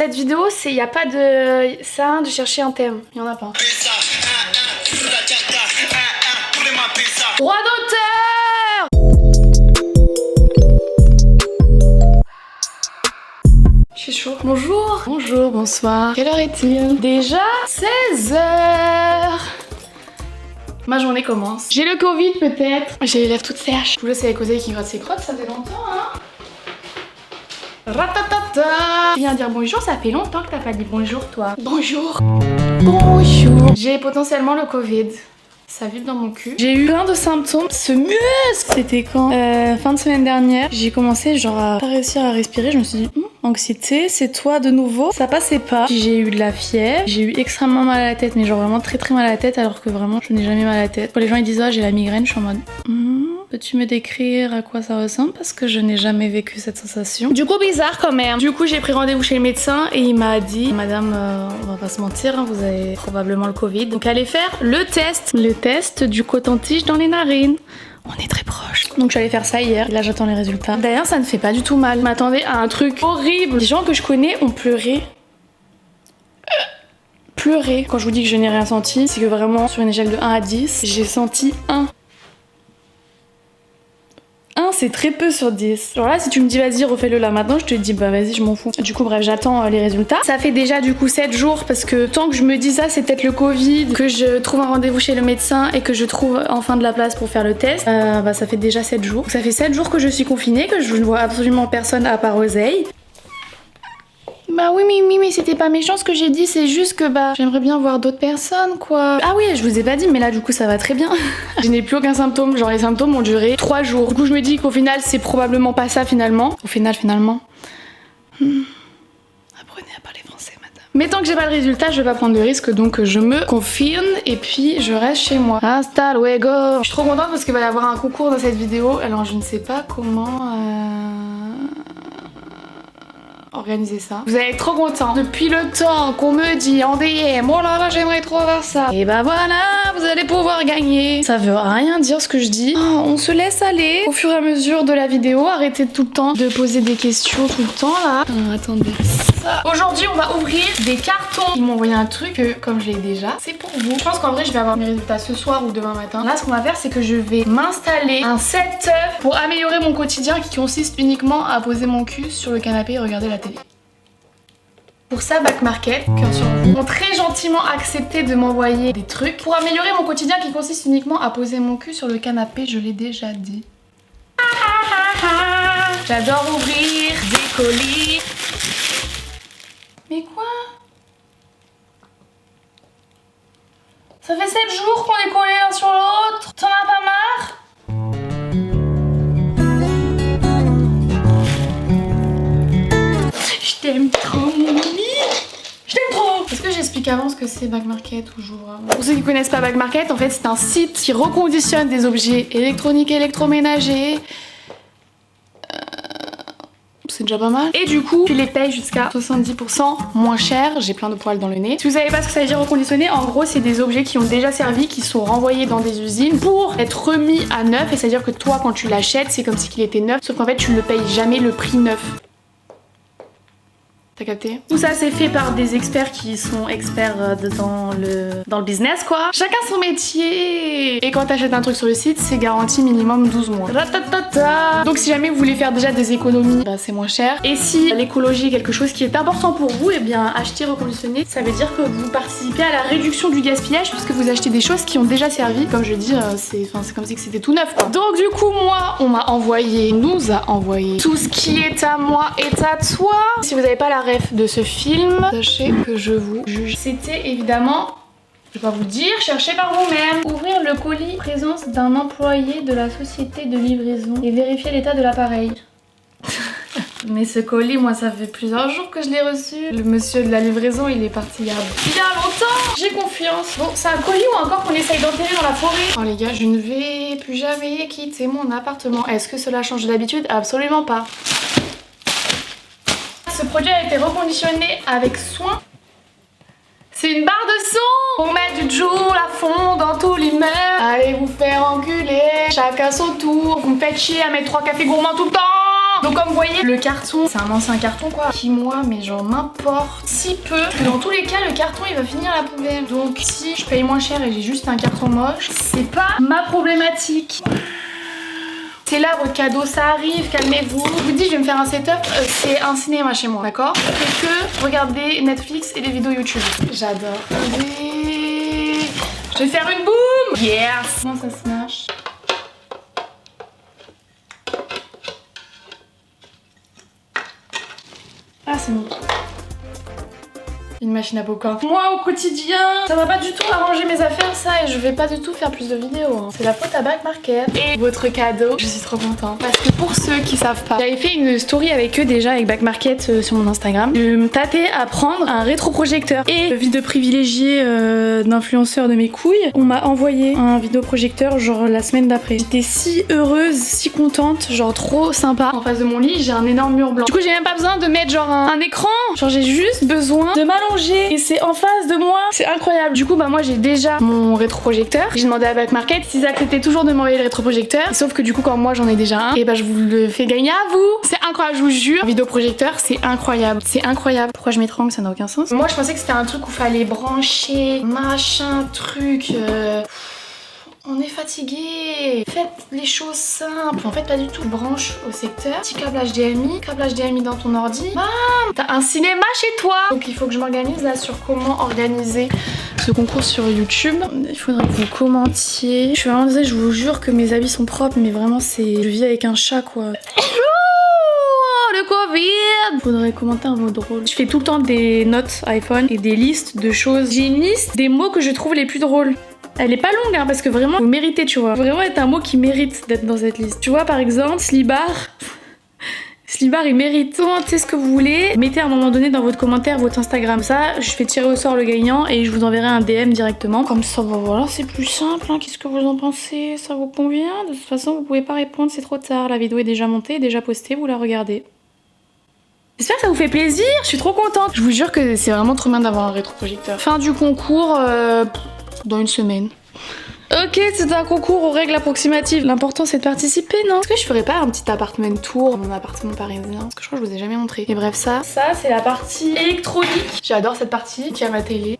Cette vidéo, il n'y a pas de... Ça sert à rien de chercher un thème, il n'y en a pas. Droit d'auteur! Je suis chaud. Bonjour. Bonjour, bonsoir. Quelle heure est-il? Déjà 16h. Ma journée commence. J'ai le Covid peut-être. J'ai l'air toute sèche. Je vous laisse avec Oseille qui gratte ses crottes, ça fait longtemps hein. Ratatata. Tu viens dire bonjour, ça fait longtemps que t'as pas dit bonjour toi. Bonjour. Bonjour. J'ai potentiellement le Covid. Ça vibre dans mon cul. J'ai eu plein de symptômes. Ce muscle, c'était quand fin de semaine dernière. J'ai commencé genre à pas réussir à respirer. Je me suis dit, anxiété, c'est toi de nouveau. Ça passait pas. J'ai eu de la fièvre. J'ai eu extrêmement mal à la tête, mais genre vraiment très très mal à la tête, alors que vraiment je n'ai jamais mal à la tête. Quand les gens ils disent ah j'ai la migraine, je suis en mode peux-tu me décrire à quoi ça ressemble parce que je n'ai jamais vécu cette sensation. Du coup bizarre quand même. Du coup j'ai pris rendez-vous chez le médecin et il m'a dit madame on va pas se mentir hein, vous avez probablement le Covid donc allez faire le test du coton-tige dans les narines. On est très proches. Donc j'allais faire ça hier. Là j'attends les résultats. D'ailleurs ça ne fait pas du tout mal. Je m'attendais à un truc horrible. Les gens que je connais ont pleuré. Pleurer. Quand je vous dis que je n'ai rien senti, c'est que vraiment sur une échelle de 1 à 10, j'ai senti 1. 1 c'est très peu sur 10. Genre là si tu me dis vas-y refais-le là maintenant, je te dis bah vas-y je m'en fous. Du coup bref j'attends les résultats. Ça fait déjà du coup 7 jours parce que tant que je me dis ça c'est peut-être le Covid, que je trouve un rendez-vous chez le médecin et que je trouve enfin de la place pour faire le test. Bah ça fait déjà 7 jours. Donc, ça fait 7 jours que je suis confinée, que je ne vois absolument personne à part Oseille. Bah oui mais c'était pas méchant ce que j'ai dit, c'est juste que bah j'aimerais bien voir d'autres personnes quoi. Ah oui je vous ai pas dit mais là du coup ça va très bien. Je n'ai plus aucun symptôme, genre les symptômes ont duré 3 jours. Du coup je me dis qu'au final c'est probablement pas ça finalement. Au final finalement. Apprenez à parler français madame. Mais tant que j'ai pas le résultat je vais pas prendre de risque donc je me confine et puis je reste chez moi. Hasta luego. Je suis trop contente parce qu'il va y avoir un concours dans cette vidéo alors je ne sais pas comment organiser ça. Vous allez être trop contents. Depuis le temps qu'on me dit en DM, oh là là j'aimerais trop voir ça. Et bah voilà, vous allez pouvoir gagner. Ça veut rien dire ce que je dis. Oh, on se laisse aller au fur et à mesure de la vidéo. Arrêtez tout le temps de poser des questions tout le temps là. Attendez. Aujourd'hui on va ouvrir des cartons. Ils m'ont envoyé un truc que comme je l'ai déjà, c'est pour vous. Je pense qu'en vrai je vais avoir mes résultats ce soir ou demain matin. Là ce qu'on va faire c'est que je vais m'installer un setup pour améliorer mon quotidien qui consiste uniquement à poser mon cul sur le canapé et regarder la télé. Pour ça, Back Market, cœur sur vous, ont très gentiment accepté de m'envoyer des trucs pour améliorer mon quotidien qui consiste uniquement à poser mon cul sur le canapé, je l'ai déjà dit. J'adore ouvrir des colis. Mais quoi? Ça fait 7 jours qu'on est collés l'un sur l'autre. T'en as pas marre? Je t'aime trop mon ami. Je t'aime trop. Est-ce que j'explique avant ce que c'est Back Market ou jour avant? Pour ceux qui connaissent pas Back Market, en fait c'est un site qui reconditionne des objets électroniques et électroménagers. C'est déjà pas mal. Et du coup, tu les payes jusqu'à 70% moins cher. J'ai plein de poils dans le nez. Si vous savez pas ce que ça veut dire reconditionner, en gros, c'est des objets qui ont déjà servi, qui sont renvoyés dans des usines pour être remis à neuf. Et c'est-à-dire que toi, quand tu l'achètes, c'est comme si il était neuf. Sauf qu'en fait, tu ne payes jamais le prix neuf. T'as capté? Tout ça c'est fait par des experts qui sont experts dans le business quoi. Chacun son métier. Et quand t'achètes un truc sur le site, c'est garanti minimum 12 mois. Donc si jamais vous voulez faire déjà des économies, bah c'est moins cher. Et si l'écologie est quelque chose qui est important pour vous, et bien acheter reconditionné, ça veut dire que vous participez à la réduction du gaspillage puisque vous achetez des choses qui ont déjà servi. Comme je dis, c'est comme si c'était tout neuf quoi. Donc du coup moi, on nous a envoyé tout ce qui est à moi est à toi. Si vous n'avez pas la de ce film, sachez que je vous juge. C'était évidemment, je vais pas vous dire, cherchez par vous-même. Ouvrir le colis, présence d'un employé de la société de livraison et vérifier l'état de l'appareil. Mais ce colis, moi ça fait plusieurs jours que je l'ai reçu. Le monsieur de la livraison il est parti il y a longtemps. J'ai confiance. Bon c'est un colis ou encore qu'on essaye d'enterrer dans la forêt? Oh les gars, je ne vais plus jamais quitter mon appartement. Est-ce que cela change d'habitude? Absolument pas. Ce produit a été reconditionné avec soin. C'est une barre de son. On met du Joule à fond dans tout l'immeuble. Allez vous faire enculer. Chacun son tour. Vous me faites chier à mettre 3 cafés gourmands tout le temps. Donc comme vous voyez, le carton, c'est un ancien carton quoi, qui moi, mais genre m'importe si peu. Que dans tous les cas, le carton il va finir à la poubelle. Donc si je paye moins cher et j'ai juste un carton moche, c'est pas ma problématique. C'est là votre cadeau, ça arrive, calmez-vous. Je vous dis, je vais me faire un setup, c'est un cinéma chez moi, d'accord? Je fais que regarder Netflix et des vidéos YouTube. J'adore. Je vais faire une boum. Yes. Comment ça se marche? Ah, c'est bon. Une machine à popcorn. Moi au quotidien, ça va pas du tout arranger mes affaires ça et je vais pas du tout faire plus de vidéos. Hein. C'est la faute à Back Market. Et votre cadeau, je suis trop contente. Parce que pour ceux qui savent pas, j'avais fait une story avec eux déjà avec Back Market sur mon Instagram. Je me tâtais à prendre un rétroprojecteur. Et vie de privilégié d'influenceur de mes couilles, on m'a envoyé un vidéoprojecteur genre la semaine d'après. J'étais si heureuse, si contente, genre trop sympa. En face de mon lit, j'ai un énorme mur blanc. Du coup, j'ai même pas besoin de mettre genre un écran. Genre j'ai juste besoin de m'allonger et c'est en face de moi. C'est incroyable. Du coup, bah moi j'ai déjà mon rétroprojecteur. J'ai demandé à Back Market s'ils acceptaient toujours de m'envoyer le rétroprojecteur. Sauf que du coup, quand moi j'en ai déjà un, et bah je vous le fais gagner à vous. C'est incroyable, je vous jure. Un vidéoprojecteur, c'est incroyable. C'est incroyable. Pourquoi je m'étrangle, ça n'a aucun sens. Moi je pensais que c'était un truc où fallait brancher, machin, truc. On est fatigué. Faites les choses simples. En fait, pas du tout. Branche au secteur. Petit câble HDMI dans ton ordi. Bam! T'as un cinéma chez toi. Donc il faut que je m'organise là sur comment organiser ce concours sur YouTube. Il faudrait que vous commentiez. Je suis vraiment désolée, je vous jure que mes habits sont propres, mais vraiment c'est... Je vis avec un chat quoi. Le Covid! Faudrait commenter un mot drôle. Je fais tout le temps des notes iPhone et des listes de choses. J'ai une liste des mots que je trouve les plus drôles. Elle est pas longue hein, parce que vraiment vous méritez, tu vois. Vraiment être un mot qui mérite d'être dans cette liste. Tu vois par exemple, Slibar. Slibar il mérite. Commentez ce que vous voulez. Mettez à un moment donné dans votre commentaire votre Instagram. Ça, je fais tirer au sort le gagnant et je vous enverrai un DM directement. Comme ça, bah voilà, c'est plus simple. Hein. Qu'est-ce que vous en pensez? Ça vous convient? De toute façon, vous pouvez pas répondre, c'est trop tard. La vidéo est déjà montée, déjà postée, vous la regardez. J'espère que ça vous fait plaisir, je suis trop contente. Je vous jure que c'est vraiment trop bien d'avoir un rétroprojecteur. Fin du concours dans une semaine. Ok, c'est un concours aux règles approximatives. L'important c'est de participer, non? Est-ce que je ferais pas un petit appartement tour, mon appartement parisien? Parce que je crois que je vous ai jamais montré. Et bref, ça c'est la partie électronique. J'adore cette partie qui a ma télé.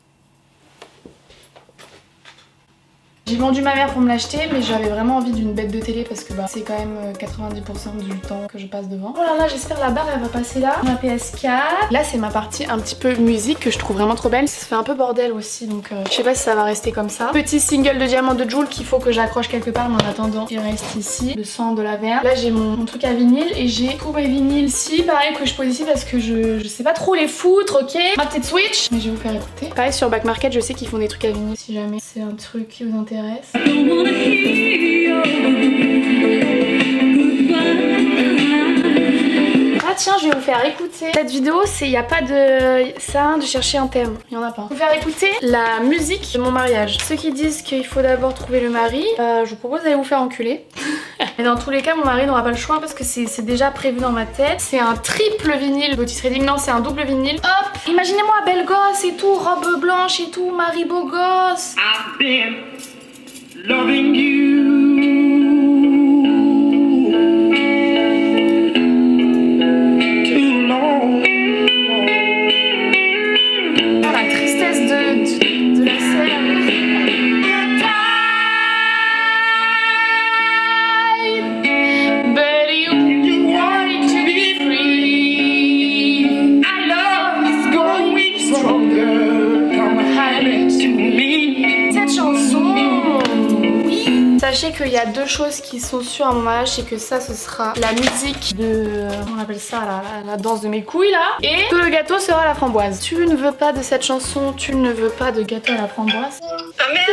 J'ai vendu ma mère pour me l'acheter, mais j'avais vraiment envie d'une bête de télé parce que bah, c'est quand même 90% du temps que je passe devant. Oh là là, j'espère la barre elle va passer là. Ma PS4. Là c'est ma partie un petit peu musique que je trouve vraiment trop belle. Ça se fait un peu bordel aussi, donc je sais pas si ça va rester comme ça. Petit single de Diamant de Jul qu'il faut que j'accroche quelque part, mais en attendant il reste ici. Le sang de la verre. Là j'ai mon truc à vinyle et j'ai tous mes vinyles ici. Pareil que je pose ici parce que je sais pas trop les foutre, ok. Ma petite Switch, mais je vais vous faire écouter. Pareil sur Back Market, je sais qu'ils font des trucs à vinyle si jamais c'est un truc qui vous intéresse. Ah tiens, je vais vous faire écouter. Cette vidéo, c'est il n'y a pas de ça de chercher un thème, il y en a pas. Je vais vous faire écouter la musique de mon mariage. Ceux qui disent qu'il faut d'abord trouver le mari, je vous propose d'aller vous faire enculer. Mais dans tous les cas, mon mari n'aura pas le choix parce que c'est déjà prévu dans ma tête. C'est un triple vinyle. Otis Redding, non, c'est un double vinyle. Hop, imaginez-moi belle gosse et tout, robe blanche et tout, mari beau gosse. I've been loving you too long. Oh, la tristesse de la scène. But you want to be free. Our love is going stronger. Come hide to me. Cette chanson. Sachez qu'il y a deux choses qui sont sûres à mon mariage, c'est que ça ce sera la musique de... on appelle ça la danse de mes couilles là. Et que le gâteau sera la framboise. Tu ne veux pas de cette chanson, tu ne veux pas de gâteau à la framboise. Ah merde,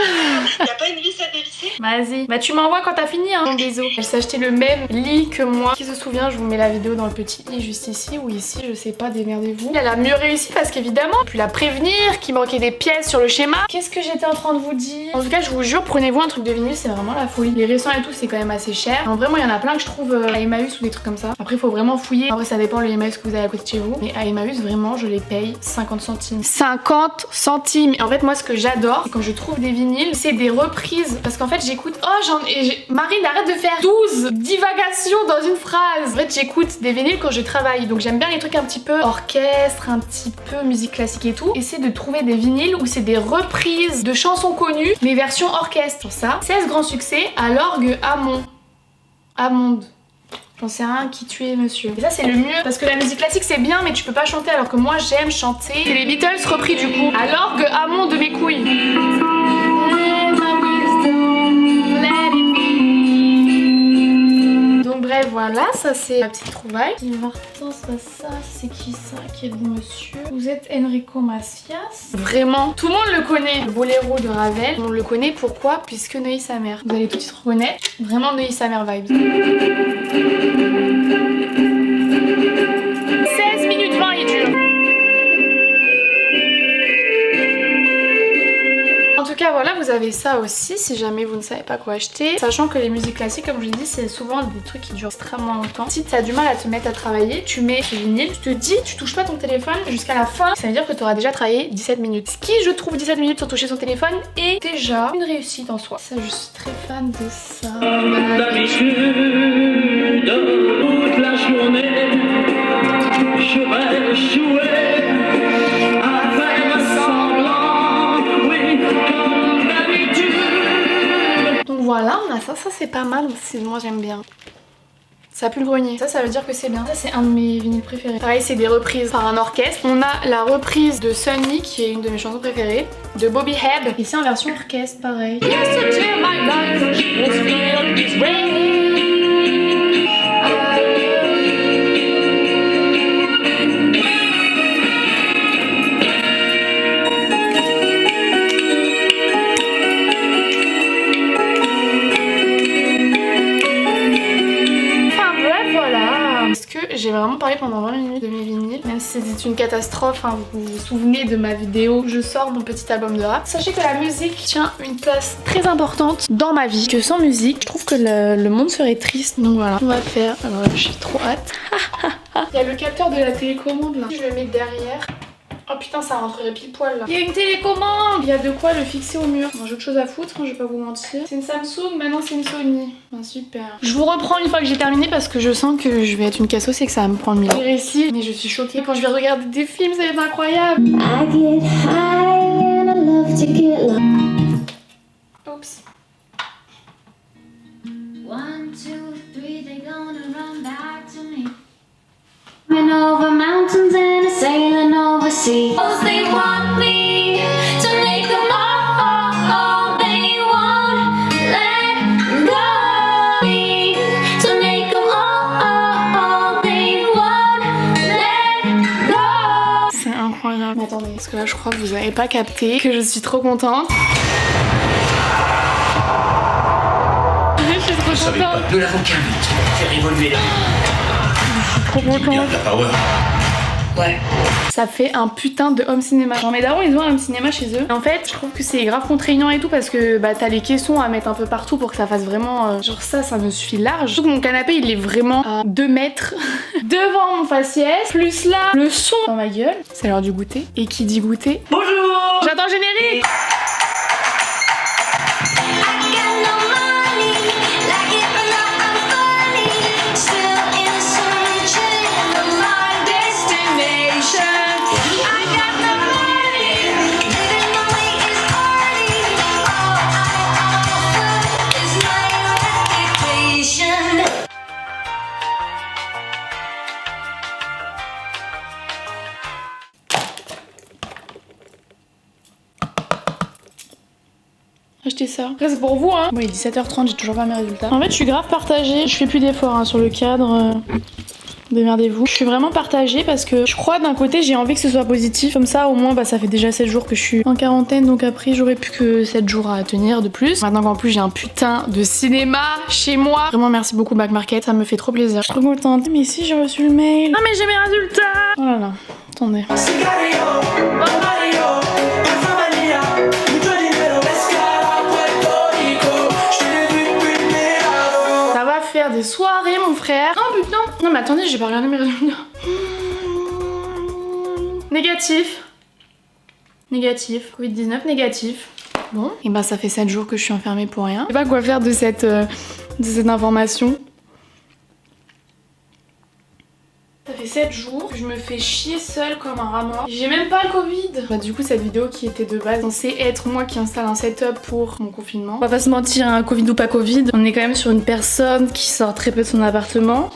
y'a pas une vis à dévisser? Vas-y. Bah tu m'envoies quand t'as fini hein. Bon bisous. Elle s'est acheté le même lit que moi. Qui se souvient, je vous mets la vidéo dans le petit lit juste ici ou ici, je sais pas, démerdez-vous. Elle a mieux réussi parce qu'évidemment, puis la prévenir qu'il manquait des pièces sur le schéma. Qu'est-ce que j'étais en train de vous dire? En tout cas, je vous jure, prenez-vous un truc de vinyle, c'est vraiment la la folie. Les récents et tout c'est quand même assez cher. En vrai moi il y en a plein que je trouve à Emmaüs ou des trucs comme ça. Après il faut vraiment fouiller. Après ça dépend le Emmaüs que vous avez à côté de chez vous. Mais à Emmaüs vraiment je les paye 50 centimes. 50 centimes. Et en fait moi ce que j'adore quand je trouve des vinyles c'est des reprises. Parce qu'en fait j'écoute... Marine arrête de faire 12 divagations dans une phrase. En fait j'écoute des vinyles quand je travaille. Donc j'aime bien les trucs un petit peu orchestre, un petit peu musique classique et tout. Essayer de trouver des vinyles où c'est des reprises de chansons connues mais version orchestre. Pour ça, 16 grands succès à l'orgue Hammond. J'en sais rien qui tu es monsieur. Et ça c'est le mieux parce que la musique classique c'est bien mais tu peux pas chanter alors que moi j'aime chanter. C'est les Beatles repris du coup. À l'orgue Hammond de mes couilles. Donc bref voilà, ça c'est la petite trouvaille. Martin, ça, c'est qui ça? Quel bon monsieur? Vous êtes Enrico Macias. Vraiment, tout le monde le connaît. Le boléro de Ravel, on le connaît pourquoi? Puisque Neuilly sa mère. Vous allez tout de suite reconnaître. Vraiment Neuilly sa mère vibes. 16 minutes 20 il dure. En tout cas voilà, vous avez ça aussi si jamais vous ne savez pas quoi acheter. Sachant que les musiques classiques comme je l'ai dit c'est souvent des trucs qui durent extrêmement longtemps. Si tu as du mal à te mettre à travailler, tu mets ce vinyle, tu te dis tu touches pas ton téléphone jusqu'à la fin. Ça veut dire que tu auras déjà travaillé 17 minutes. Ce qui je trouve 17 minutes sans toucher son téléphone est déjà une réussite en soi. Ça je suis très fan de ça. D'habitude, toute la journée, je vais jouer à faire semblant, oui, comme d'habitude. Donc voilà, on a ça, c'est pas mal, moi j'aime bien. Ça pue le grenier. Ça veut dire que c'est bien. Ça, c'est un de mes vinyles préférés. Pareil, c'est des reprises par un orchestre. On a la reprise de Sunny, qui est une de mes chansons préférées, de Bobby Hebb. Et c'est en version orchestre, pareil. J'ai vraiment parlé pendant 20 minutes de mes vinyles, même si c'est une catastrophe, hein, vous vous souvenez de ma vidéo, je sors mon petit album de rap. Sachez que la musique tient une place très importante dans ma vie, que sans musique, je trouve que le monde serait triste, donc voilà. On va faire, alors j'ai trop hâte. Il y a le capteur de la télécommande là, je le mets derrière. Oh putain, ça rentrerait pile poil là. Il y a une télécommande. Il y a de quoi le fixer au mur. J'ai autre chose à foutre, hein, je vais pas vous mentir. C'est une Samsung, maintenant c'est une Sony. Ben, super. Je vous reprends une fois que j'ai terminé parce que je sens que je vais être une cassos et que ça va me prendre 1000 ans. Les récits, mais je suis choquée quand je vais regarder des films, ça va être incroyable. Oups. 1, 2, 3, they're gonna run back to me. Running over mountains and sailing over seas. They want me to make them all they want. Let go. Me to make them all they want. Let go. C'est incroyable. Mais attendez, parce que là je crois que vous avez pas capté que je suis trop contente. Je suis trop contente. De l'avocat vite, faire évoluer la Trop contente. la power. Ouais. Ça fait un putain de home cinéma. Genre mes darons ils ont un home cinéma chez eux. Et en fait je trouve que c'est grave contraignant et tout parce que bah t'as les caissons à mettre un peu partout pour que ça fasse vraiment genre ça me suffit large. Surtout que mon canapé il est vraiment à 2 mètres devant mon faciès. Plus là le son dans ma gueule. C'est l'heure du goûter. Et qui dit goûter? Bonjour. J'attends le générique. Acheter ça. Après c'est pour vous hein. Bon il est 17h30, j'ai toujours pas mes résultats. En fait je suis grave partagée. Je fais plus d'efforts hein, sur le cadre. Démerdez-vous. Je suis vraiment partagée parce que je crois d'un côté j'ai envie que ce soit positif. Comme ça au moins bah ça fait déjà 7 jours que je suis en quarantaine. Donc après j'aurais plus que 7 jours à tenir de plus. Maintenant qu'en plus j'ai un putain de cinéma chez moi. Vraiment merci beaucoup Back Market, ça me fait trop plaisir. Je suis trop contente. Mais si j'ai reçu le mail. Ah mais j'ai mes résultats. Oh là là. Attendez. des soirées, mon frère. Oh putain. Non mais attendez, j'ai pas regardé mes résultats. Négatif. Négatif. Covid-19 négatif. Bon. Et bah ça fait 7 jours que je suis enfermée pour rien. Je sais pas quoi faire de cette information. Ça fait 7 jours que je me fais chier seule comme un rat mort. J'ai même pas le Covid. Bah du coup cette vidéo qui était de base censée être moi qui installe un setup pour mon confinement. On va pas se mentir, hein, Covid ou pas Covid, on est quand même sur une personne qui sort très peu de son appartement.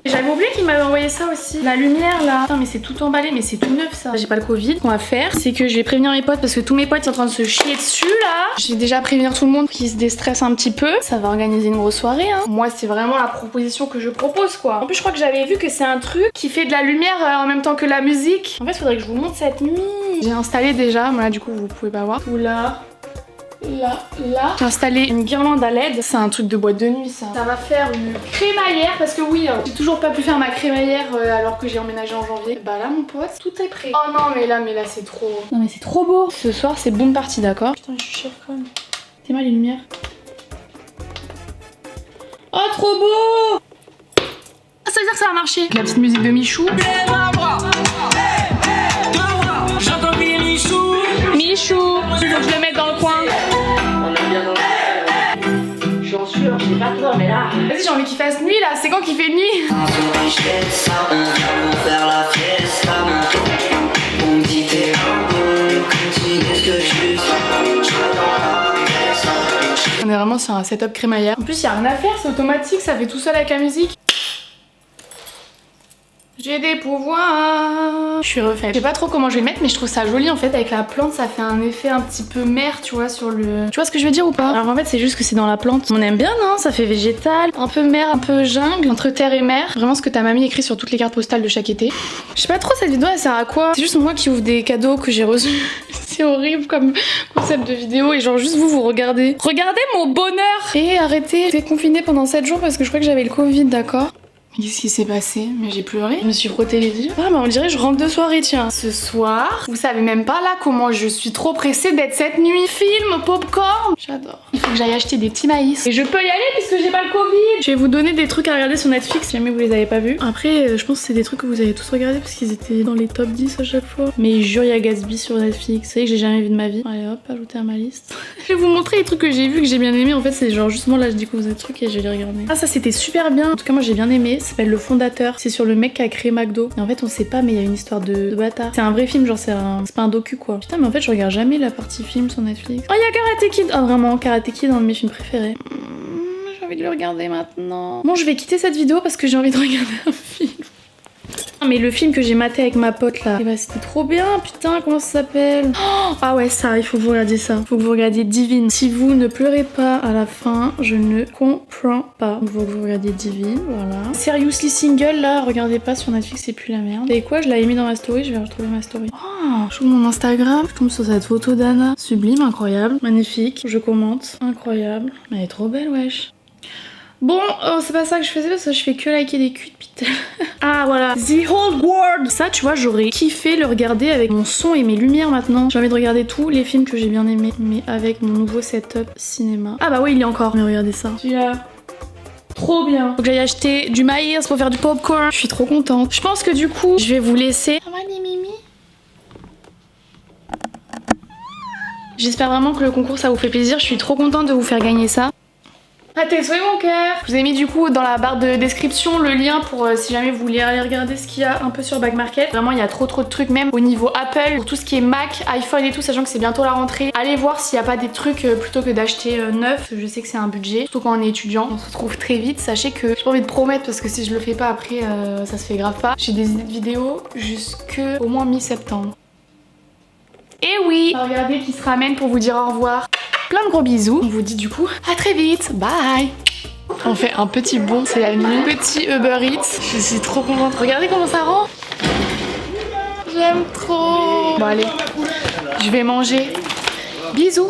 J'avais oublié qu'il m'avait envoyé ça aussi. La lumière là. Putain mais c'est tout emballé, mais c'est tout neuf ça. J'ai pas le Covid. Ce qu'on va faire, c'est que je vais prévenir mes potes parce que tous mes potes sont en train de se chier dessus là. Je vais déjà prévenir tout le monde qui se déstresse un petit peu. Ça va organiser une grosse soirée hein. Moi c'est vraiment la proposition que je propose quoi. En plus je crois que j'avais vu que c'est un truc qui fait de la lumière en même temps que la musique. En fait faudrait que je vous montre cette nuit. J'ai installé déjà, voilà du coup vous pouvez pas voir. Tout là. Là. J'ai installé une guirlande à LED. C'est un truc de boîte de nuit ça. Ça va faire une crémaillère parce que oui, j'ai toujours pas pu faire ma crémaillère alors que j'ai emménagé en janvier. Bah là mon pote, tout est prêt. Oh non mais là c'est trop. Non mais c'est trop beau. Ce soir c'est boom party d'accord. Putain je suis chère quand même. C'est mal les lumières. Oh trop beau. Ah ça veut dire que ça a marché. La petite musique de Michou. J'entends crier Michou. Michou. Faut que je le mette dans le coin. Je suis en sueur, je sais pas toi, mais là. Vas-y j'ai envie qu'il fasse nuit là. C'est quand qu'il fait nuit? On est vraiment sur un setup crémaillère. En plus il y a rien à faire, c'est automatique, ça fait tout seul avec la musique. J'ai des pouvoirs. Je suis refaite. Je sais pas trop comment je vais le mettre mais je trouve ça joli en fait avec la plante, ça fait un effet un petit peu mer tu vois sur le... Tu vois ce que je veux dire ou pas? Alors en fait c'est juste que c'est dans la plante. On aime bien non? Ça fait végétal, un peu mer, un peu jungle, entre terre et mer. Vraiment ce que ta mamie écrit sur toutes les cartes postales de chaque été. Je sais pas trop cette vidéo elle sert à quoi? C'est juste moi qui ouvre des cadeaux que j'ai reçus. C'est horrible comme concept de vidéo et genre juste vous regardez. Regardez mon bonheur. Et arrêtez, j'étais confinée pendant 7 jours parce que je crois que j'avais le Covid d'accord? Qu'est-ce qui s'est passé? Mais j'ai pleuré. Je me suis frotté les yeux. Ah bah on dirait que je rentre de soirée tiens. Ce soir, vous savez même pas là comment je suis trop pressée d'être cette nuit. Film, popcorn. J'adore. Il faut que j'aille acheter des petits maïs. Et je peux y aller puisque j'ai pas le Covid. Je vais vous donner des trucs à regarder sur Netflix si jamais vous les avez pas vus. Après je pense que c'est des trucs que vous avez tous regardés parce qu'ils étaient dans les top 10 à chaque fois. Mais jure il y a Gatsby sur Netflix. C'est vrai que j'ai jamais vu de ma vie. Allez hop, ajouter à ma liste. Je vais vous montrer les trucs que j'ai vus que j'ai bien aimé. En fait c'est genre justement là je découvre des trucs et je vais les regarder. Ah ça c'était super bien. En tout cas moi j'ai bien aimé. Ça s'appelle Le Fondateur. C'est sur le mec qui a créé McDo. Et en fait on sait pas mais il y a une histoire de bâtard. C'est un vrai film genre c'est pas un docu quoi. Putain mais en fait je regarde jamais la partie film sur Netflix. Oh il y a Karate Kid. Oh vraiment Karate Kid un de mes films préférés. J'ai envie de le regarder maintenant. Bon je vais quitter cette vidéo parce que j'ai envie de regarder un film. Mais le film que j'ai maté avec ma pote là, et bah c'était trop bien, putain, comment ça s'appelle? Ah ouais ça, il faut que vous regardiez ça. Il faut que vous regardiez Divine. Si vous ne pleurez pas à la fin, je ne comprends pas. Il faut que vous regardiez Divine, voilà. Seriously Single là, regardez pas sur Netflix, c'est plus la merde. Et quoi, je l'avais mis dans ma story, je vais retrouver ma story. Oh, je trouve mon Instagram, je tombe sur cette photo d'Anna. Sublime, incroyable, magnifique. Je commente, incroyable. Elle est trop belle, wesh. Bon, oh, c'est pas ça que je faisais parce que je fais que liker des culs depuis tout à l'heure. Ah voilà, The Whole World. Ça tu vois j'aurais kiffé le regarder avec mon son et mes lumières maintenant. J'ai envie de regarder tous les films que j'ai bien aimés mais avec mon nouveau setup cinéma. Ah bah oui il y a encore, mais regardez ça. Celui-là. Trop bien. Faut que j'aille acheter du maïs pour faire du popcorn. Je suis trop contente. Je pense que du coup je vais vous laisser. Ça va les mimi? J'espère vraiment que le concours ça vous fait plaisir. Je suis trop contente de vous faire gagner ça. À tes souhaits mon cœur. Je vous ai mis du coup dans la barre de description le lien pour si jamais vous voulez aller regarder ce qu'il y a un peu sur Back Market. Vraiment il y a trop de trucs même au niveau Apple, pour tout ce qui est Mac, iPhone et tout, sachant que c'est bientôt la rentrée. Allez voir s'il n'y a pas des trucs plutôt que d'acheter neuf. Je sais que c'est un budget, surtout quand on est étudiant. On se retrouve très vite. Sachez que j'ai pas envie de promettre parce que si je le fais pas après ça se fait grave pas. J'ai des idées de vidéos jusque au moins mi-septembre. Et oui, on va regarder qui se ramène pour vous dire au revoir. Plein de gros bisous. On vous dit du coup à très vite. Bye. On fait un petit bond, c'est la nuit. Petit Uber Eats. Je suis trop contente. Regardez comment ça rend. J'aime trop. Bon allez, je vais manger. Bisous.